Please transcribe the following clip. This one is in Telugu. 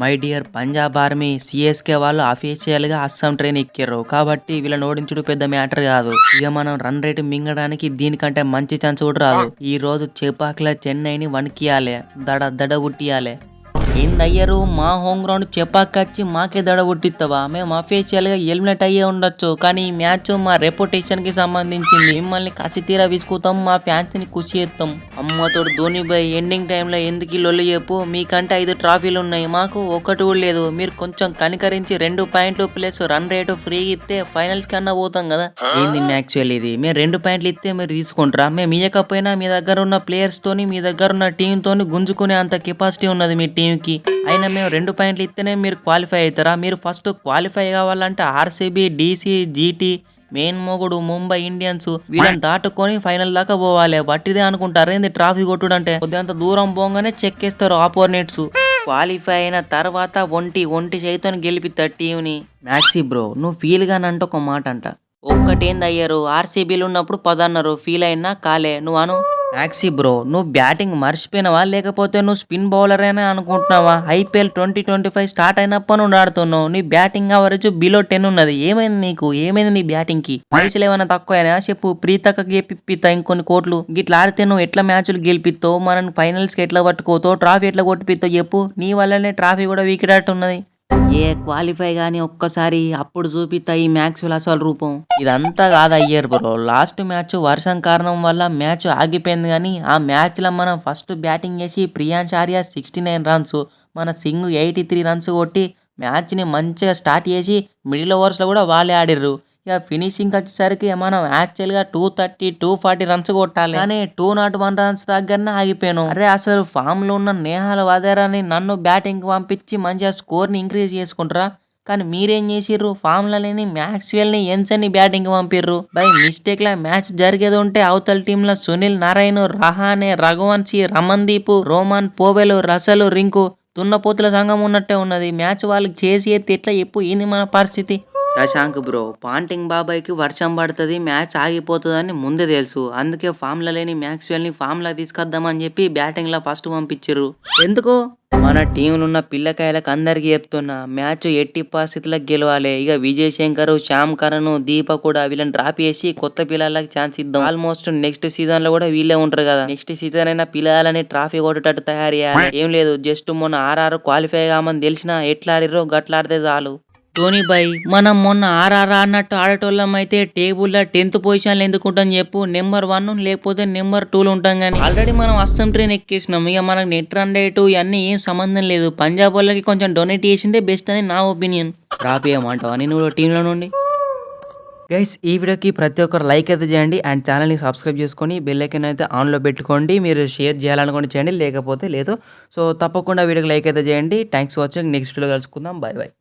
My dear Punjab army CSK వాళ్ళు అఫీషియల్గా అస్సాం ట్రైన్ ఎక్కిర్రు కాబట్టి వీళ్ళని ఓడించుడు పెద్ద మ్యాటర్ కాదు. ఇక మనం రన్ రేట్ మింగడానికి దీనికంటే మంచి ఛాన్స్ కూడా రాదు. ఈ రోజు చెపాక్ల చెన్నైని వణికియాలే, దడ దడ ఉట్టియాలే. ఏందయ్యరు మా హోమ్ గ్రౌండ్ చెపాకొచ్చి మాకే దడ ఉట్టిస్తావా? మేము అఫీషియల్గా ఎలిమినేట్ అయ్యే ఉండొచ్చు, కానీ ఈ మ్యాచ్ మా రెప్యుటేషన్ కి సంబంధించింది. మిమ్మల్ని కసి తీరా విసుకుతాం, మా ఫ్యాన్స్ ని ఖుషి చేస్తాం. అమ్మతోడు ధోని బై ఎండింగ్ టైంలో ఎందుకు లొల్లి చెప్పు? మీకంటే 5 ట్రాఫీలు ఉన్నాయి, మాకు ఒకటి కూడా లేదు. మీరు కొంచెం కనికరించి 2 పాయింట్లు ప్లస్ రన్ రేటు ఫ్రీ ఇస్తే ఫైనల్స్ కన్నా పోతాం కదా. ఏంది యాక్చువల్ ఇది? మేము 2 పాయింట్లు ఇస్తే మీరు తీసుకుంటారా? మేము ఇవ్వకపోయినా మీ దగ్గర ఉన్న ప్లేయర్స్ తోని, మీ దగ్గర ఉన్న టీం తోని గుంజుకునే అంత కెపాసిటీ ఉన్నది మీ టీం కి. అయినా మేము 2 పాయింట్లు ఇస్తేనే మీరు క్వాలిఫై అవుతారా? మీరు ఫస్ట్ క్వాలిఫై కావాలంటే ఆర్సీబీ, డీసీ, జీటీ, మెయిన్ మొగుడు ముంబై ఇండియన్స్ వీళ్ళని దాటుకొని ఫైనల్ దాకా పోవాలి. బట్టిదే అనుకుంటారు ఏంది ట్రాఫీ కొట్టుడు అంటే? కొద్దింత దూరం పోగానే చెక్కేస్తారు ఆపోనెంట్స్. క్వాలిఫై అయిన తర్వాత ఒంటి చేతితో గెలిపిస్తారు టీంని. మ్యాక్సీ బ్రో, నువ్వు ఫీల్ గానంటే ఒక మాట అంట. ఒక్కటేంది అయ్యారు, ఆర్సీబీలు ఉన్నప్పుడు 10 అన్నారు, ఫీల్ అయినా కాలే నువ్వు అను. మ్యాక్సీ బ్రో, నువ్వు బ్యాటింగ్ మర్చిపోయినావా లేకపోతే నువ్వు స్పిన్ బౌలర్ అయినా అనుకుంటున్నావా? ఐపీఎల్ 2025 స్టార్ట్ అయినప్పుడు నువ్వు ఆడుతున్నావు, నీ బ్యాటింగ్ అవరేజ్ బిలో 10 ఉన్నది. ఏమైంది నీకు? ఏమైంది నీ బ్యాటింగ్ కి? పైసలు ఏమైనా తక్కువైనా చెప్పు, ప్రీతక్క గెలిపిస్తా ఇంకొన్ని కోట్లు. గిట్లా ఆడితే నువ్వు ఎట్లా మ్యాచ్లు గెలిపిస్తావు? మనం ఫైనల్స్ కి ఎట్లా పట్టుకోతావు? ట్రాఫీ ఎట్లా కొట్టిపిస్తావు చెప్పు? నీ వల్లనే ట్రాఫీ కూడా వీకెట్ ఉన్నది. ఏ క్వాలిఫై గానీ ఒక్కసారి అప్పుడు చూపిస్తా ఈ మ్యాక్స్వెల్ అసలు రూపం. ఇదంతా కాదు అయ్యారు బ్రో, లాస్ట్ మ్యాచ్ వర్షం కారణం వల్ల మ్యాచ్ ఆగిపోయింది, కానీ ఆ మ్యాచ్ లో మనం ఫస్ట్ బ్యాటింగ్ చేసి ప్రియాంశ్ ఆర్య 69 రన్స్, మన సింగ్ 83 రన్స్ కొట్టి మ్యాచ్ ని మంచిగా స్టార్ట్ చేసి మిడిల్ ఓవర్స్ లో కూడా వాళ్ళే ఆడిర్రు. ఇక ఫినిషింగ్ వచ్చేసరికి మనం యాక్చువల్ గా 230, 240 రన్స్ కొట్టాలి, కానీ 201 రన్స్ దగ్గరనే ఆగిపోయాను. అరే అసలు ఫామ్ లో ఉన్న నేహాల వదేరాని నన్ను బ్యాటింగ్ పంపించి మంచిగా స్కోర్ ని ఇంక్రీజ్ చేసుకుంటారా? కానీ మీరేం చేసిర్రు? ఫామ్ లో లేని మ్యాక్స్వెల్ ని ఎన్సన్ ని బ్యాటింగ్ పంపిర్రు. బై మిస్టేక్ లా మ్యాచ్ జరిగేది ఉంటే అవతల టీమ్ లో Sunil Narayana, Rahane, Raghuvanshi, Ramandeep, Rovman, Powell, Russell, Rinku దున్నపోతుల సంఘం ఉన్నట్టే ఉన్నది. మ్యాచ్ వాళ్ళకి చేసి ఎత్తి ఎట్లా చెప్పు? ఏంది మన పరిస్థితి? శశాంక్ బ్రో, పాంటింగ్ బాబాయ్కి వర్షం పడుతుంది, మ్యాచ్ ఆగిపోతుందని ముందే తెలుసు. అందుకే ఫామ్లో లేని మ్యాక్స్వెల్ని ఫామ్లో తీసుకొద్దామని చెప్పి బ్యాటింగ్లో ఫస్ట్ పంపించారు. ఎందుకు? మన టీంలో ఉన్న పిల్లకాయలకు అందరికీ చెప్తున్నా, మ్యాచ్ ఎట్టి పరిస్థితుల్లో గెలవాలి. ఇక విజయ్ శంకర్, శ్యామ్ కరణ్, దీప కూడా వీళ్ళని డ్రాప్ చేసి కొత్త పిల్లలకి ఛాన్స్ ఇద్దాం. ఆల్మోస్ట్ నెక్స్ట్ సీజన్ లో కూడా వీళ్ళే ఉంటారు కదా. నెక్స్ట్ సీజన్ అయినా పిల్లలని ట్రాఫీ కొట్టేటట్టు తయారు చేయాలి. ఏం లేదు, జస్ట్ మొన్న ఆర్ఆర్ క్వాలిఫై కామని తెలిసినా ఎట్లా ఆడిర్రో గట్లాడితే చాలు. ధోని బై, మనం మొన్న ఆర్ఆర్ అన్నట్టు ఆడేటోళ్ళం అయితే టేబుల్లో 10th పొజిషన్లో ఎందుకుంటాం చెప్పు? నెంబర్ 1 లేకపోతే నెంబర్ 2 ఉంటాం. కానీ ఆల్రెడీ మనం అస్సాం ట్రైన్ ఎక్కేసినాం. ఇక మనకు నెట్ రన్ రేటు ఇవన్నీ ఏం సంబంధం లేదు. పంజాబ్ వాళ్ళకి కొంచెం డొనేట్ చేసిందే బెస్ట్ అని నా ఒపీనియన్. డ్రాప్ చేయమంటావా నేను టీంలో నుండి? గైస్, ఈ వీడియోకి ప్రతి ఒక్కరు లైక్ అయితే చేయండి అండ్ ఛానల్ని సబ్స్క్రైబ్ చేసుకొని బెల్ ఐకాన్ అయితే ఆన్లో పెట్టుకోండి. మీరు షేర్ చేయాలనుకోండి చేయండి, లేకపోతే లేదు. సో తప్పకుండా వీడియోకి లైక్ అయితే చేయండి. Thanks for watching. Next video కలుసుకుందాం. Bye bye.